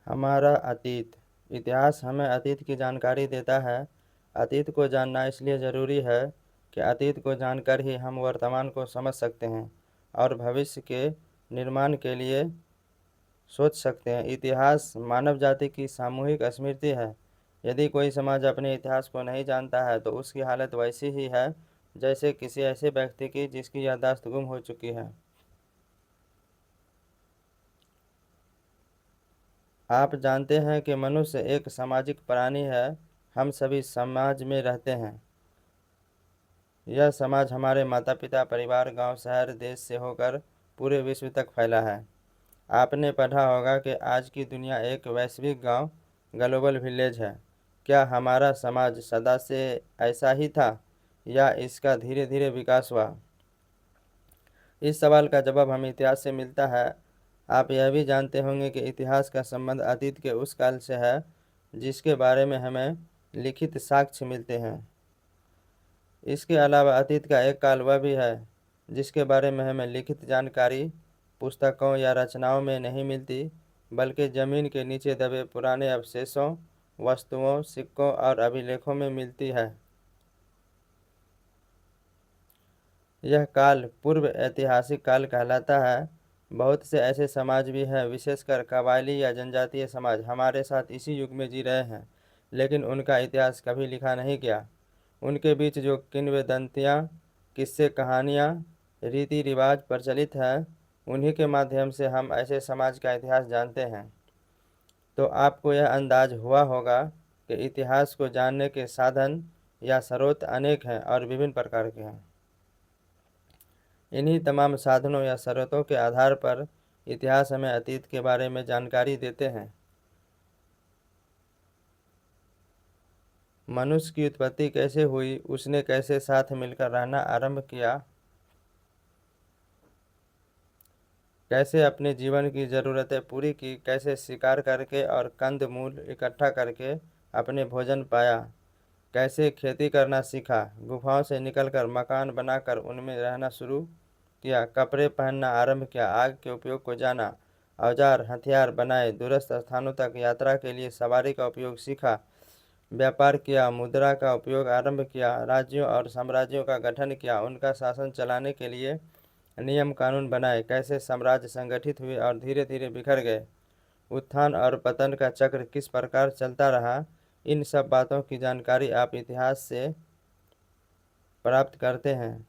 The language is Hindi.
हमारा अतीत। इतिहास हमें अतीत की जानकारी देता है। अतीत को जानना इसलिए ज़रूरी है कि अतीत को जानकर ही हम वर्तमान को समझ सकते हैं और भविष्य के निर्माण के लिए सोच सकते हैं। इतिहास मानव जाति की सामूहिक स्मृति है। यदि कोई समाज अपने इतिहास को नहीं जानता है तो उसकी हालत वैसी ही है जैसे किसी ऐसे व्यक्ति की जिसकी याददाश्त गुम हो चुकी है। आप जानते हैं कि मनुष्य एक सामाजिक प्राणी है। हम सभी समाज में रहते हैं। यह समाज हमारे माता पिता, परिवार, गांव, शहर, देश से होकर पूरे विश्व तक फैला है। आपने पढ़ा होगा कि आज की दुनिया एक वैश्विक गांव, ग्लोबल विलेज है। क्या हमारा समाज सदा से ऐसा ही था या इसका धीरे धीरे विकास हुआ? इस सवाल का जवाब हमें इतिहास से मिलता है। आप यह भी जानते होंगे कि इतिहास का संबंध अतीत के उस काल से है जिसके बारे में हमें लिखित साक्ष्य मिलते हैं। इसके अलावा अतीत का एक काल वह भी है जिसके बारे में हमें लिखित जानकारी पुस्तकों या रचनाओं में नहीं मिलती, बल्कि ज़मीन के नीचे दबे पुराने अवशेषों, वस्तुओं, सिक्कों और अभिलेखों में मिलती है। यह काल पूर्व ऐतिहासिक काल कहलाता है। बहुत से ऐसे समाज भी हैं, विशेषकर कबायली या जनजातीय समाज हमारे साथ इसी युग में जी रहे हैं, लेकिन उनका इतिहास कभी लिखा नहीं गया। उनके बीच जो किंवदंतियाँ, किस्से, कहानियाँ, रीति रिवाज प्रचलित हैं, उन्हीं के माध्यम से हम ऐसे समाज का इतिहास जानते हैं। तो आपको यह अंदाज हुआ होगा कि इतिहास को जानने के साधन या स्रोत अनेक हैं और विभिन्न प्रकार के हैं। इन्हीं तमाम साधनों या स्रोतों के आधार पर इतिहास हमें अतीत के बारे में जानकारी देते हैं। मनुष्य की उत्पत्ति कैसे हुई, उसने कैसे साथ मिलकर रहना आरंभ किया, कैसे अपने जीवन की ज़रूरतें पूरी की, कैसे शिकार करके और कंद मूल इकट्ठा करके अपने भोजन पाया, कैसे खेती करना सीखा, गुफाओं से निकलकर मकान बनाकर उनमें रहना शुरू किया, कपड़े पहनना आरंभ किया, आग के उपयोग को जाना, औजार हथियार बनाए, दूरस्थ स्थानों तक यात्रा के लिए सवारी का उपयोग सीखा, व्यापार किया, मुद्रा का उपयोग आरंभ किया, राज्यों और साम्राज्यों का गठन किया, उनका शासन चलाने के लिए नियम कानून बनाए, कैसे साम्राज्य संगठित हुए और धीरे धीरे बिखर गए, उत्थान और पतन का चक्र किस प्रकार चलता रहा। इन सब बातों की जानकारी आप इतिहास से प्राप्त करते हैं।